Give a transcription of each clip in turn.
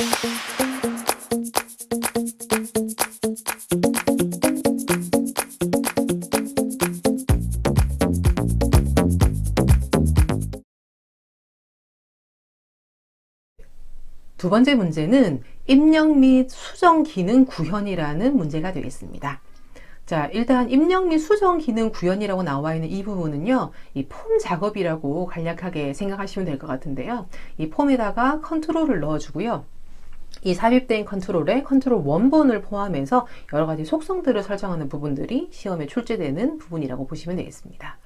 두 번째 문제는 입력 및 수정 기능 구현이라는 문제가 되겠습니다. 자, 일단 입력 및 수정 기능 구현이라고 나와 있는 이 부분은요, 이 폼 작업이라고 간략하게 생각하시면 될 것 같은데요. 이 폼에다가 컨트롤을 넣어주고요. 이 삽입된 컨트롤에 컨트롤 원본을 포함해서 여러 가지 속성들을 설정하는 부분들이 시험에 출제되는 부분이라고 보시면 되겠습니다.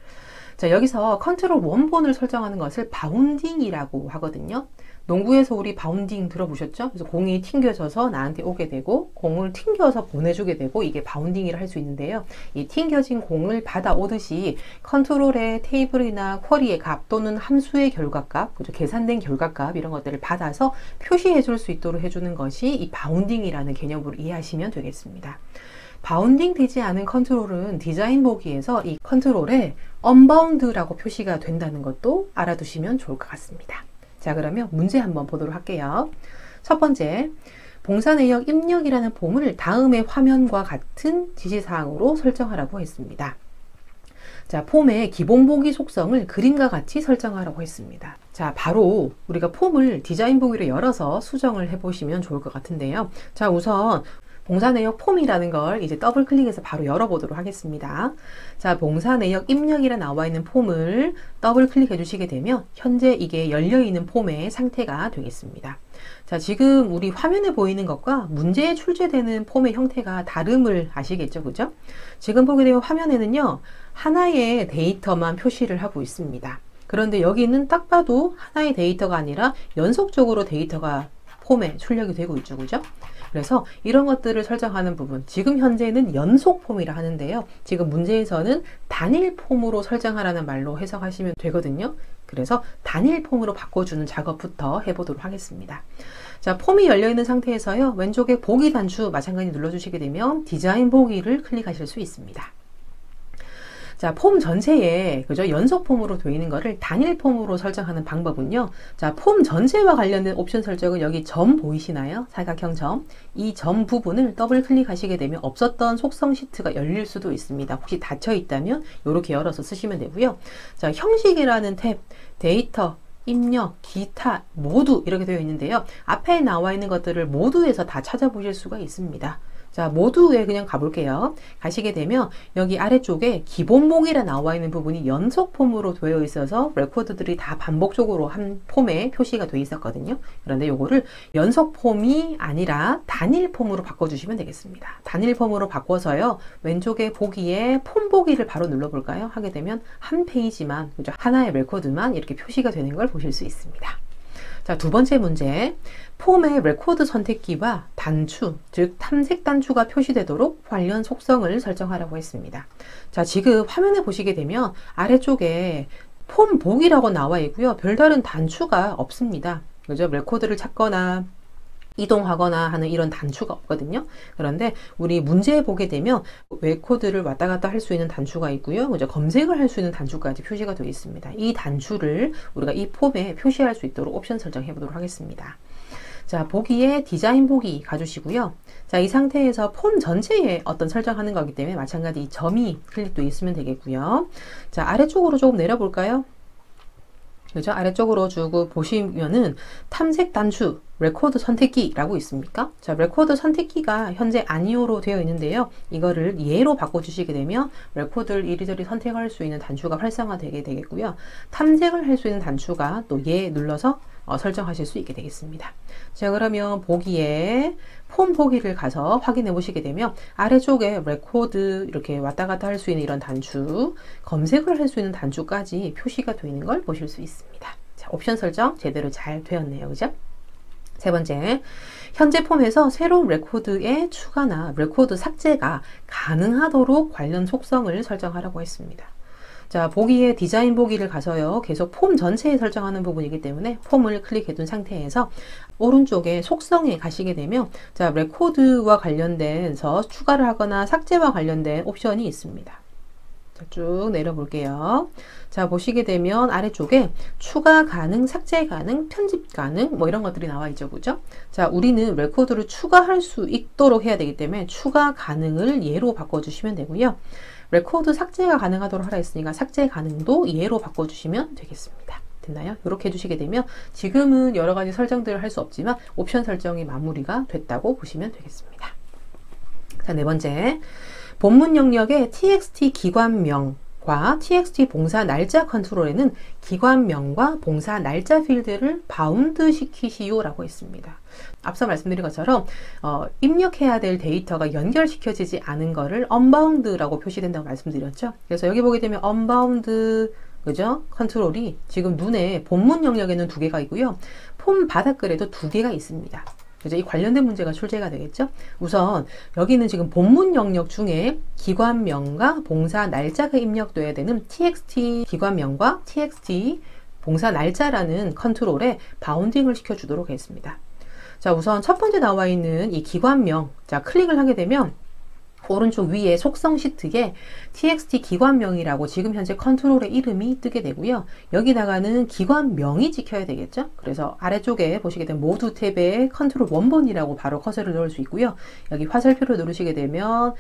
자, 여기서 컨트롤 원본을 설정하는 것을 바운딩이라고 하거든요. 농구에서 우리 바운딩 들어보셨죠? 그래서 공이 튕겨져서 나한테 오게 되고 공을 튕겨서 보내주게 되고 이게 바운딩이라 할 수 있는데요. 이 튕겨진 공을 받아오듯이 컨트롤의 테이블이나 쿼리의 값 또는 함수의 결과값, 그죠? 계산된 결과값 이런 것들을 받아서 표시해 줄 수 있도록 해주는 것이 이 바운딩이라는 개념으로 이해하시면 되겠습니다. 바운딩 되지 않은 컨트롤은 디자인 보기에서 이 컨트롤에 언바운드라고 표시가 된다는 것도 알아두시면 좋을 것 같습니다. 자, 그러면 문제 한번 보도록 할게요. 첫 번째, 봉사 내역 입력이라는 폼을 다음의 화면과 같은 지시사항으로 설정하라고 했습니다. 자, 폼의 기본 보기 속성을 그림과 같이 설정하라고 했습니다. 자, 바로 우리가 폼을 디자인 보기로 열어서 수정을 해보시면 좋을 것 같은데요. 자, 우선 봉사 내역 폼이라는 걸 이제 더블 클릭해서 바로 열어보도록 하겠습니다. 자, 봉사 내역 입력이라 나와 있는 폼을 더블 클릭해 주시게 되면 현재 이게 열려있는 폼의 상태가 되겠습니다. 자, 지금 우리 화면에 보이는 것과 문제에 출제되는 폼의 형태가 다름을 아시겠죠? 그죠? 지금 보게 되면 화면에는요, 하나의 데이터만 표시를 하고 있습니다. 그런데 여기는 딱 봐도 하나의 데이터가 아니라 연속적으로 데이터가 폼에 출력이 되고 있죠. 그죠? 그래서 이런 것들을 설정하는 부분, 지금 현재는 연속 폼이라 하는데요. 지금 문제에서는 단일 폼으로 설정하라는 말로 해석하시면 되거든요. 그래서 단일 폼으로 바꿔주는 작업부터 해보도록 하겠습니다. 자, 폼이 열려있는 상태에서요, 왼쪽에 보기 단추 마찬가지 눌러주시게 되면 디자인 보기를 클릭하실 수 있습니다. 자, 폼 전체에, 그죠? 연속 폼으로 되어 있는 거를 단일 폼으로 설정하는 방법은요. 자, 폼 전체와 관련된 옵션 설정은 여기 점 보이시나요? 사각형 점. 이 점 부분을 더블 클릭하시게 되면 없었던 속성 시트가 열릴 수도 있습니다. 혹시 닫혀 있다면 이렇게 열어서 쓰시면 되고요. 자, 형식이라는 탭, 데이터, 입력, 기타 모두 이렇게 되어 있는데요. 앞에 나와 있는 것들을 모두에서 다 찾아보실 수가 있습니다. 자, 모두에 그냥 가볼게요. 가시게 되면 여기 아래쪽에 기본 목이라 나와 있는 부분이 연속 폼으로 되어 있어서 레코드들이 다 반복적으로 한 폼에 표시가 되어 있었거든요. 그런데 요거를 연속 폼이 아니라 단일 폼으로 바꿔주시면 되겠습니다. 단일 폼으로 바꿔서요, 왼쪽에 보기에 폼 보기를 바로 눌러볼까요? 하게 되면 한 페이지만, 그죠? 하나의 레코드만 이렇게 표시가 되는 걸 보실 수 있습니다. 자, 두 번째 문제. 폼의 레코드 선택기와 단추, 즉 탐색 단추가 표시되도록 관련 속성을 설정하라고 했습니다. 자, 지금 화면에 보시게 되면 아래쪽에 폼 보기라고 나와 있고요. 별다른 단추가 없습니다. 그죠? 레코드를 찾거나 이동하거나 하는 이런 단추가 없거든요. 그런데 우리 문제에 보게 되면 레코드를 왔다 갔다 할 수 있는 단추가 있고요. 그죠? 검색을 할 수 있는 단추까지 표시가 되어 있습니다. 이 단추를 우리가 이 폼에 표시할 수 있도록 옵션 설정해 보도록 하겠습니다. 자, 보기에 디자인 보기 가주시고요. 자, 이 상태에서 폼 전체에 어떤 설정하는 거기 때문에 마찬가지 이 점이 클릭도 있으면 되겠고요. 자, 아래쪽으로 조금 내려볼까요? 그죠? 아래쪽으로 쭉 보시면은 탐색 단추, 레코드 선택기라고 있습니까? 자, 레코드 선택기가 현재 아니오로 되어 있는데요. 이거를 예로 바꿔주시게 되면 레코드를 이리저리 선택할 수 있는 단추가 활성화되게 되겠고요. 탐색을 할 수 있는 단추가 또 예 눌러서 설정하실 수 있게 되겠습니다. 자, 그러면 보기에 폼 보기를 가서 확인해 보시게 되면 아래쪽에 레코드 이렇게 왔다 갔다 할 수 있는 이런 단추, 검색을 할 수 있는 단추까지 표시가 되어 있는 걸 보실 수 있습니다. 자, 옵션 설정 제대로 잘 되었네요. 그죠? 세 번째, 현재 폼에서 새로운 레코드의 추가나 레코드 삭제가 가능하도록 관련 속성을 설정하라고 했습니다. 자, 보기에 디자인 보기를 가서요, 계속 폼 전체에 설정하는 부분이기 때문에 폼을 클릭해 둔 상태에서 오른쪽에 속성에 가시게 되면 자, 레코드와 관련돼서 추가를 하거나 삭제와 관련된 옵션이 있습니다. 자, 쭉 내려볼게요. 자, 보시게 되면 아래쪽에 추가 가능, 삭제 가능, 편집 가능 뭐 이런 것들이 나와 있죠. 그죠? 자, 우리는 레코드를 추가할 수 있도록 해야 되기 때문에 추가 가능을 예로 바꿔주시면 되고요. 레코드 삭제가 가능하도록 하라 했으니까 삭제 가능도 예로 바꿔주시면 되겠습니다. 됐나요? 이렇게 해주시게 되면 지금은 여러 가지 설정들을 할 수 없지만 옵션 설정이 마무리가 됐다고 보시면 되겠습니다. 자, 네 번째. 본문 영역의 txt 기관명과 txt 봉사 날짜 컨트롤에는 기관명과 봉사 날짜 필드를 바운드 시키시오 라고 했습니다. 앞서 말씀드린 것처럼 입력해야 될 데이터가 연결시켜지지 않은 거를 unbound라고 표시된다고 말씀드렸죠. 그래서 여기 보게 되면 unbound 그죠? 컨트롤이 지금 눈에 본문 영역에는 2개가 있고요. 폼 바닥글에도 2개가 있습니다. 그죠? 이 관련된 문제가 출제가 되겠죠? 우선 여기는 지금 본문 영역 중에 기관명과 봉사 날짜가 입력돼야 되는 txt 기관명과 txt 봉사 날짜라는 컨트롤에 바운딩을 시켜주도록 하겠습니다. 자, 우선 첫 번째 나와 있는 이 기관명, 자, 클릭을 하게 되면 오른쪽 위에 속성 시트에 txt 기관명이라고 지금 현재 컨트롤의 이름이 뜨게 되고요. 여기다가는 기관명이 찍혀야 되겠죠. 그래서 아래쪽에 보시게 되면 모두 탭에 컨트롤 원본이라고 바로 커서를 넣을 수 있고요. 여기 화살표를 누르시게 되면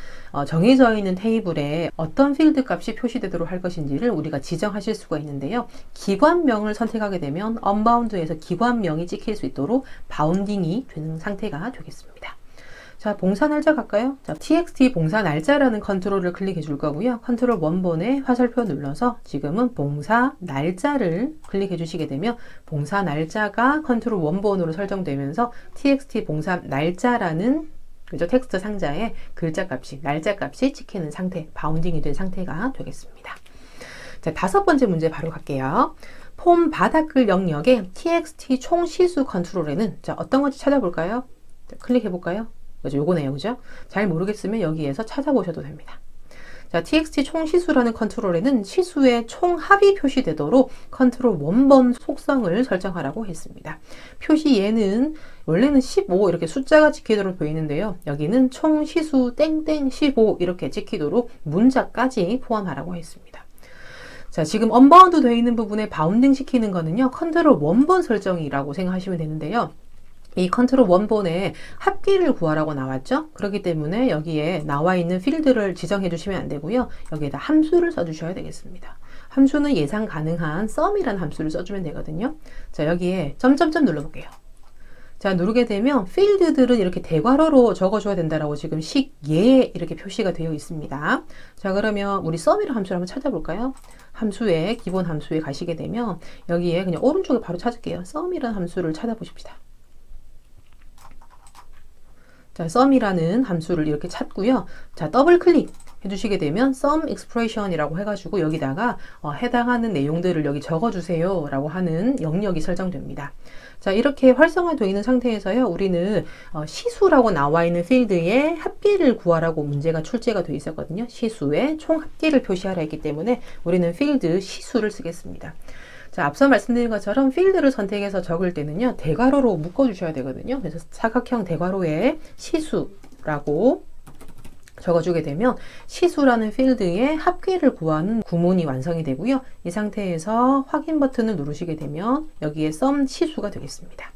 정해져 있는 테이블에 어떤 필드 값이 표시되도록 할 것인지를 우리가 지정하실 수가 있는데요. 기관명을 선택하게 되면 unbound에서 기관명이 찍힐 수 있도록 바운딩이 되는 상태가 되겠습니다. 자, 봉사 날짜 갈까요? 자, txt 봉사 날짜라는 컨트롤을 클릭해 줄 거고요. 컨트롤 원본에 화살표 눌러서 지금은 봉사 날짜를 클릭해 주시게 되면 봉사 날짜가 컨트롤 원본으로 설정되면서 txt 봉사 날짜라는 그죠? 텍스트 상자에 글자 값이, 날짜 값이 찍히는 상태, 바운딩이 된 상태가 되겠습니다. 자, 5번째 문제 바로 갈게요. 폼 바닥글 영역의 txt 총 시수 컨트롤에는 자, 어떤 건지 찾아볼까요? 자, 클릭해 볼까요? 그죠? 요거네요. 그죠? 잘 모르겠으면 여기에서 찾아보셔도 됩니다. 자, txt 총시수라는 컨트롤에는 시수의 총합이 표시되도록 컨트롤 원본 속성을 설정하라고 했습니다. 표시에는 원래는 15 이렇게 숫자가 찍히도록 보이는데요. 여기는 총시수 땡땡 15 이렇게 찍히도록 문자까지 포함하라고 했습니다. 자, 지금 언바운드 되어 있는 부분에 바운딩 시키는 거는요. 컨트롤 원본 설정이라고 생각하시면 되는데요. 이 컨트롤 원본에 합계를 구하라고 나왔죠. 그렇기 때문에 여기에 나와 있는 필드를 지정해 주시면 안 되고요. 여기에다 함수를 써 주셔야 되겠습니다. 함수는 예상 가능한 sum이라는 함수를 써주면 되거든요. 자, 여기에 점점점 눌러볼게요. 자, 누르게 되면 필드들은 이렇게 대괄호로 적어줘야 된다라고 지금 식예에 이렇게 표시가 되어 있습니다. 자, 그러면 우리 sum이라는 함수를 한번 찾아볼까요? 함수에 기본 함수에 가시게 되면 여기에 그냥 오른쪽에 바로 찾을게요. sum이라는 함수를 찾아보십시다. 자, sum이라는 함수를 이렇게 찾고요. 자, 더블 클릭 해주시게 되면 sum expression이라고 해가지고 여기다가 해당하는 내용들을 여기 적어주세요 라고 하는 영역이 설정됩니다. 자, 이렇게 활성화되어 있는 상태에서요. 우리는 시수라고 나와 있는 필드에 합계를 구하라고 문제가 출제가 되어 있었거든요. 시수에 총 합계를 표시하라 했기 때문에 우리는 필드 시수를 쓰겠습니다. 자, 앞서 말씀드린 것처럼 필드를 선택해서 적을 때는요. 대괄호로 묶어주셔야 되거든요. 그래서 사각형 대괄호에 시수라고 적어주게 되면 시수라는 필드에 합계를 구하는 구문이 완성이 되고요. 이 상태에서 확인 버튼을 누르시게 되면 여기에 sum 시수가 되겠습니다.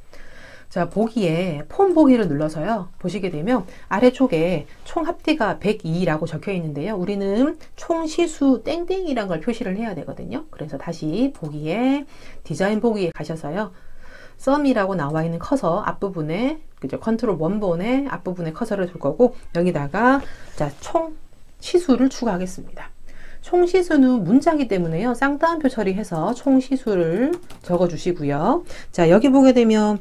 자, 보기에 폼 보기를 눌러서요. 보시게 되면 아래쪽에 총 합계가 102라고 적혀 있는데요. 우리는 총 시수 땡땡이란 걸 표시를 해야 되거든요. 그래서 다시 보기에 디자인 보기에 가셔서요. sum이라고 나와 있는 커서 앞부분에 그죠? 컨트롤 원본의 앞부분에 커서를 둘 거고 여기다가 자, 총 시수를 추가하겠습니다. 총시수는 문자이기 때문에요. 쌍따옴표 처리해서 총시수를 적어 주시고요. 자, 여기 보게 되면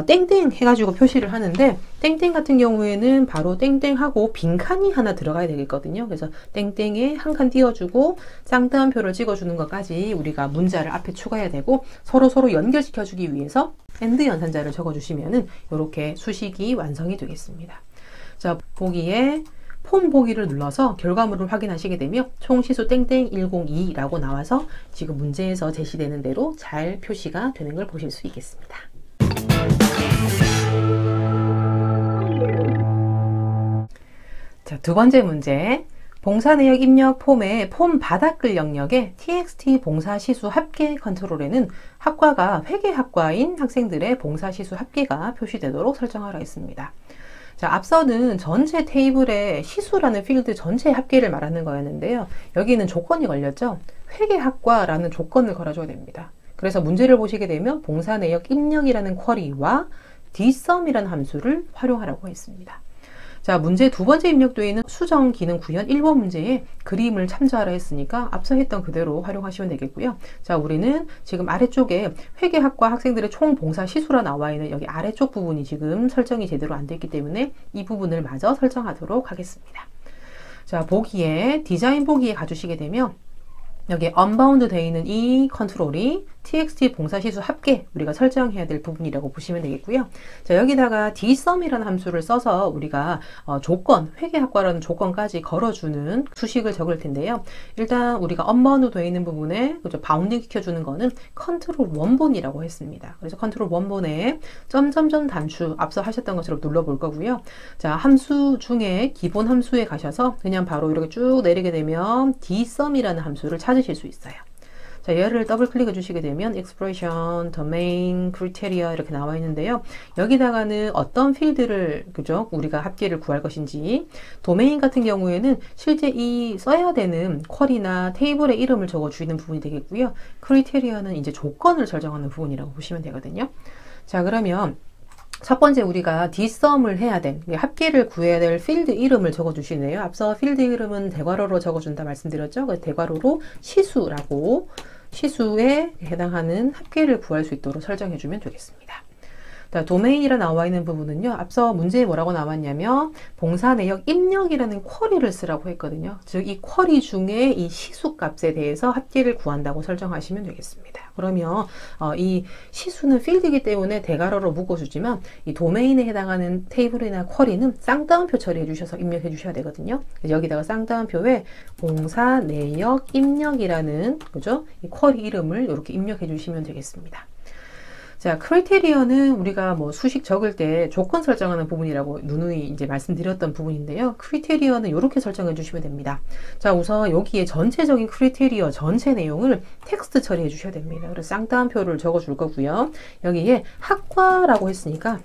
땡땡 해가지고 표시를 하는데 땡땡 같은 경우에는 바로 땡땡하고 빈칸이 하나 들어가야 되겠거든요. 그래서 땡땡에 한 칸 띄워주고 쌍따옴표를 찍어주는 것까지 우리가 문자를 앞에 추가해야 되고 서로 연결시켜주기 위해서 AND 연산자를 적어주시면은 이렇게 수식이 완성이 되겠습니다. 자, 보기에 폼 보기를 눌러서 결과물을 확인하시게 되면 총시수 땡땡 102라고 나와서 지금 문제에서 제시되는 대로 잘 표시가 되는 걸 보실 수 있겠습니다. 자, 2번째 문제. 봉사 내역 입력 폼의 폼 바닥글 영역에 txt 봉사 시수 합계 컨트롤에는 학과가 회계학과인 학생들의 봉사 시수 합계가 표시되도록 설정하라 했습니다. 자, 앞서는 전체 테이블에 시수라는 필드 전체 합계를 말하는 거였는데요. 여기는 조건이 걸렸죠. 회계학과라는 조건을 걸어줘야 됩니다. 그래서 문제를 보시게 되면 봉사 내역 입력이라는 쿼리와 dsum이라는 함수를 활용하라고 했습니다. 자, 문제 두 번째 입력되어 있는 수정 기능 구현 1번 문제에 그림을 참조하라 했으니까 앞서 했던 그대로 활용하시면 되겠고요. 자, 우리는 지금 아래쪽에 회계학과 학생들의 총 봉사 시수라 나와 있는 여기 아래쪽 부분이 지금 설정이 제대로 안 됐기 때문에 이 부분을 마저 설정하도록 하겠습니다. 자, 보기에 디자인 보기에 가주시게 되면 여기 언바운드 되어 있는 이 컨트롤이 txt 봉사시수 합계 우리가 설정해야 될 부분이라고 보시면 되겠고요. 자, 여기다가 dsum이라는 함수를 써서 우리가 조건, 회계학과라는 조건까지 걸어주는 수식을 적을 텐데요. 일단 우리가 언바운드 되어 있는 부분에 그죠, 바운딩 시켜주는 거는 컨트롤 원본이라고 했습니다. 그래서 컨트롤 원본에 점점점 단추 앞서 하셨던 것처럼 눌러볼 거고요. 자, 함수 중에 기본 함수에 가셔서 그냥 바로 이렇게 쭉 내리게 되면 dsum이라는 함수를 찾으실 수 있어요. 자, 얘를 더블 클릭해 주시게 되면 expression, domain, criteria 이렇게 나와 있는데요. 여기다가는 어떤 필드를 그죠? 우리가 합계를 구할 것인지, 도메인 같은 경우에는 실제 이 써야 되는 쿼리나 테이블의 이름을 적어 주는 부분이 되겠고요. criteria는 이제 조건을 설정하는 부분이라고 보시면 되거든요. 자, 그러면 첫 번째 우리가 dsum을 해야 된 합계를 구해야 될 필드 이름을 적어 주시네요. 앞서 필드 이름은 대괄호로 적어준다 말씀드렸죠. 그래서 대괄호로 시수라고 시수에 해당하는 합계를 구할 수 있도록 설정해 주면 되겠습니다. 도메인이라 나와 있는 부분은요. 앞서 문제에 뭐라고 나왔냐면 봉사 내역 입력이라는 쿼리를 쓰라고 했거든요. 즉 이 쿼리 중에 이 시수 값에 대해서 합계를 구한다고 설정하시면 되겠습니다. 그러면 이 시수는 필드이기 때문에 대괄호로 묶어주지만 이 도메인에 해당하는 테이블이나 쿼리는 쌍따옴표 처리해 주셔서 입력해 주셔야 되거든요. 여기다가 쌍따옴표에 봉사 내역 입력이라는 그죠? 이 쿼리 이름을 이렇게 입력해 주시면 되겠습니다. 자, 크리테리어는 우리가 뭐 수식 적을 때 조건 설정하는 부분이라고 누누이 이제 말씀드렸던 부분인데요. 크리테리어는 이렇게 설정해 주시면 됩니다. 자, 우선 여기에 전체적인 크리테리어 전체 내용을 텍스트 처리해 주셔야 됩니다. 그래서 쌍따옴표를 적어 줄 거고요. 여기에 학과라고 했으니까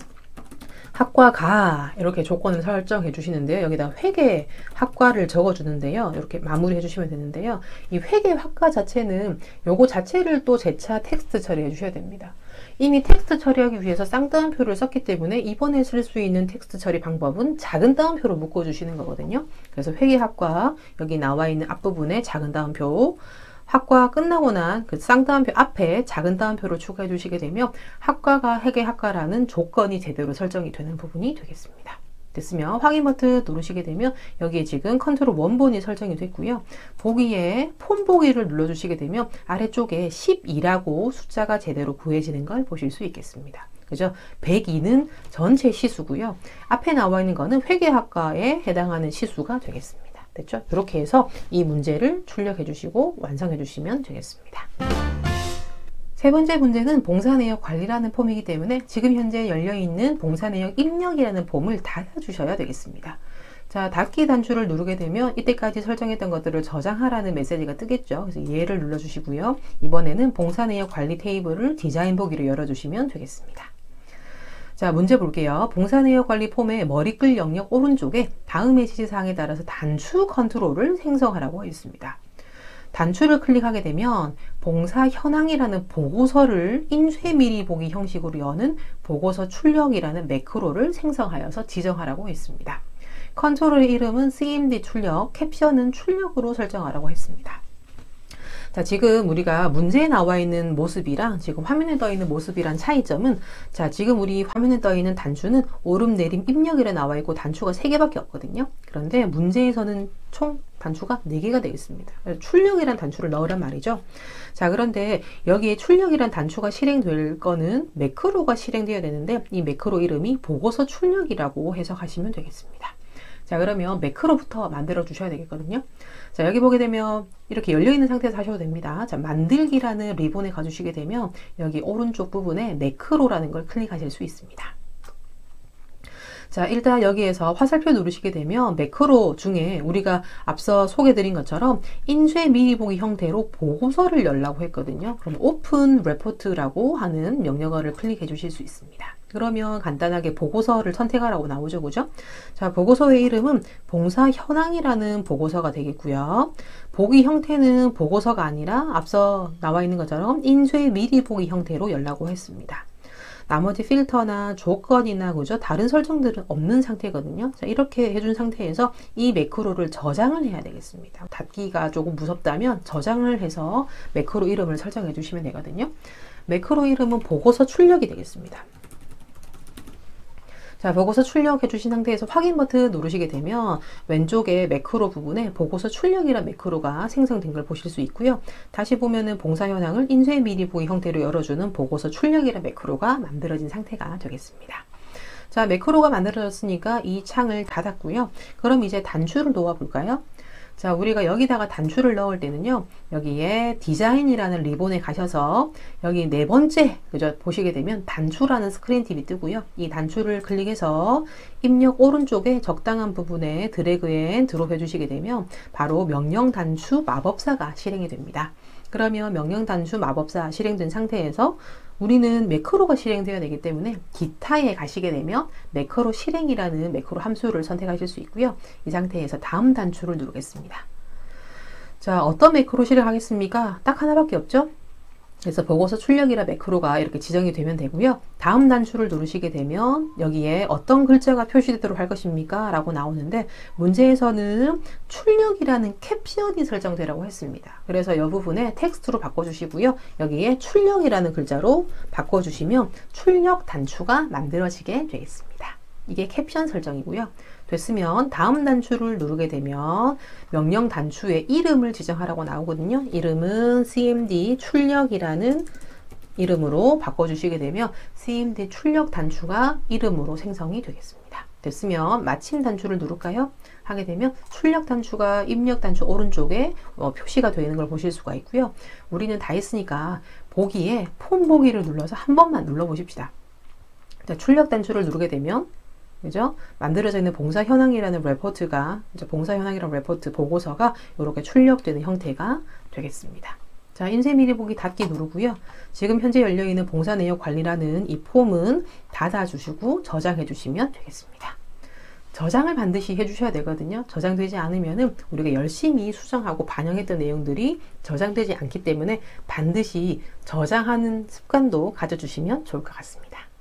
학과가 이렇게 조건을 설정해 주시는데요. 여기다 회계 학과를 적어 주는데요. 이렇게 마무리해 주시면 되는데요. 이 회계 학과 자체는 요거 자체를 또 재차 텍스트 처리해 주셔야 됩니다. 이미 텍스트 처리하기 위해서 쌍따옴표를 썼기 때문에 이번에 쓸 수 있는 텍스트 처리 방법은 작은 따옴표로 묶어 주시는 거거든요. 그래서 회계학과 여기 나와 있는 앞부분에 작은 따옴표, 학과 끝나고 난 그 쌍따옴표 앞에 작은 따옴표를 추가해 주시게 되면 학과가 회계학과라는 조건이 제대로 설정이 되는 부분이 되겠습니다. 됐으면 확인 버튼 누르시게 되면 여기에 지금 컨트롤 원본이 설정이 됐고요. 보기에 폼 보기를 눌러주시게 되면 아래쪽에 12라고 숫자가 제대로 구해지는 걸 보실 수 있겠습니다. 그죠? 102는 전체 시수고요. 앞에 나와 있는 거는 회계학과에 해당하는 시수가 되겠습니다. 됐죠? 이렇게 해서 이 문제를 출력해 주시고 완성해 주시면 되겠습니다. 세 번째 문제는 봉사내역 관리라는 폼이기 때문에 지금 현재 열려있는 봉사내역 입력이라는 폼을 닫아주셔야 되겠습니다. 자, 닫기 단추를 누르게 되면 이때까지 설정했던 것들을 저장하라는 메시지가 뜨겠죠. 그래서 얘를 눌러주시고요. 이번에는 봉사내역 관리 테이블을 디자인 보기로 열어주시면 되겠습니다. 자, 문제 볼게요. 봉사내역 관리 폼의 머리글 영역 오른쪽에 다음의 지시사항에 따라서 단추 컨트롤을 생성하라고 했습니다. 단추를 클릭하게 되면 봉사 현황이라는 보고서를 인쇄 미리 보기 형식으로 여는 보고서 출력이라는 매크로를 생성하여서 지정하라고 했습니다. 컨트롤의 이름은 cmd 출력, 캡션은 출력으로 설정하라고 했습니다. 자, 지금 우리가 문제에 나와 있는 모습이랑 지금 화면에 떠 있는 모습이란 차이점은 자, 지금 우리 화면에 떠 있는 단추는 오름, 내림, 입력이라 나와 있고 단추가 3개밖에 없거든요. 그런데 문제에서는 총 단추가 4개가 되어 있습니다. 출력이란 단추를 넣으란 말이죠. 자, 그런데 여기에 출력이란 단추가 실행될 거는 매크로가 실행되어야 되는데 이 매크로 이름이 보고서 출력이라고 해석하시면 되겠습니다. 자, 그러면 매크로부터 만들어 주셔야 되겠거든요. 자, 여기 보게 되면 이렇게 열려있는 상태에서 하셔도 됩니다. 자, 만들기라는 리본에 가주시게 되면 여기 오른쪽 부분에 매크로라는 걸 클릭하실 수 있습니다. 자, 일단 여기에서 화살표 누르시게 되면 매크로 중에 우리가 앞서 소개드린 것처럼 인쇄 미리 보기 형태로 보고서를 열라고 했거든요. 그럼 오픈 레포트라고 하는 명령어를 클릭해 주실 수 있습니다. 그러면 간단하게 보고서를 선택하라고 나오죠. 그죠? 자, 보고서의 이름은 봉사 현황이라는 보고서가 되겠고요. 보기 형태는 보고서가 아니라 앞서 나와 있는 것처럼 인쇄 미리 보기 형태로 열라고 했습니다. 나머지 필터나 조건이나 그죠? 다른 설정들은 없는 상태거든요. 자, 이렇게 해준 상태에서 이 매크로를 저장을 해야 되겠습니다. 닫기가 조금 무섭다면 저장을 해서 매크로 이름을 설정해 주시면 되거든요. 매크로 이름은 보고서 출력이 되겠습니다. 자, 보고서 출력해 주신 상태에서 확인 버튼 누르시게 되면 왼쪽에 매크로 부분에 보고서 출력이라는 매크로가 생성된 걸 보실 수 있고요. 다시 보면은 봉사 현황을 인쇄 미리 보기 형태로 열어주는 보고서 출력이라는 매크로가 만들어진 상태가 되겠습니다. 자, 매크로가 만들어졌으니까 이 창을 닫았고요. 그럼 이제 단추를 놓아 볼까요? 자, 우리가 여기다가 단추를 넣을 때는요, 여기에 디자인이라는 리본에 가셔서 여기 네 번째, 그죠? 보시게 되면 단추라는 스크린 팁이 뜨고요. 이 단추를 클릭해서 입력 오른쪽에 적당한 부분에 드래그 앤 드롭 해주시게 되면 바로 명령 단추 마법사가 실행이 됩니다. 그러면 명령 단추 마법사 실행된 상태에서 우리는 매크로가 실행되어야 되기 때문에 기타에 가시게 되면 매크로 실행이라는 매크로 함수를 선택하실 수 있고요. 이 상태에서 다음 단추를 누르겠습니다. 자, 어떤 매크로 실행하겠습니까? 딱 하나밖에 없죠? 그래서 보고서 출력이라 매크로가 이렇게 지정이 되면 되고요. 다음 단추를 누르시게 되면 여기에 어떤 글자가 표시되도록 할 것입니까? 라고 나오는데 문제에서는 출력이라는 캡션이 설정되라고 했습니다. 그래서 이 부분에 텍스트로 바꿔주시고요. 여기에 출력이라는 글자로 바꿔주시면 출력 단추가 만들어지게 되겠습니다. 이게 캡션 설정이고요. 됐으면 다음 단추를 누르게 되면 명령 단추의 이름을 지정하라고 나오거든요. 이름은 cmd 출력이라는 이름으로 바꿔주시게 되면 cmd 출력 단추가 이름으로 생성이 되겠습니다. 됐으면 마침 단추를 누를까요? 하게 되면 출력 단추가 입력 단추 오른쪽에 표시가 되는 걸 보실 수가 있고요. 우리는 다 했으니까 보기에 폼 보기를 눌러서 한 번만 눌러 보십시다. 자, 출력 단추를 누르게 되면 그죠? 만들어져 있는 봉사 현황이라는 레포트가, 봉사 현황이라는 레포트 보고서가 이렇게 출력되는 형태가 되겠습니다. 자, 인쇄 미리 보기 닫기 누르고요. 지금 현재 열려있는 봉사 내역 관리라는 이 폼은 닫아주시고 저장해 주시면 되겠습니다. 저장을 반드시 해주셔야 되거든요. 저장되지 않으면은 우리가 열심히 수정하고 반영했던 내용들이 저장되지 않기 때문에 반드시 저장하는 습관도 가져주시면 좋을 것 같습니다.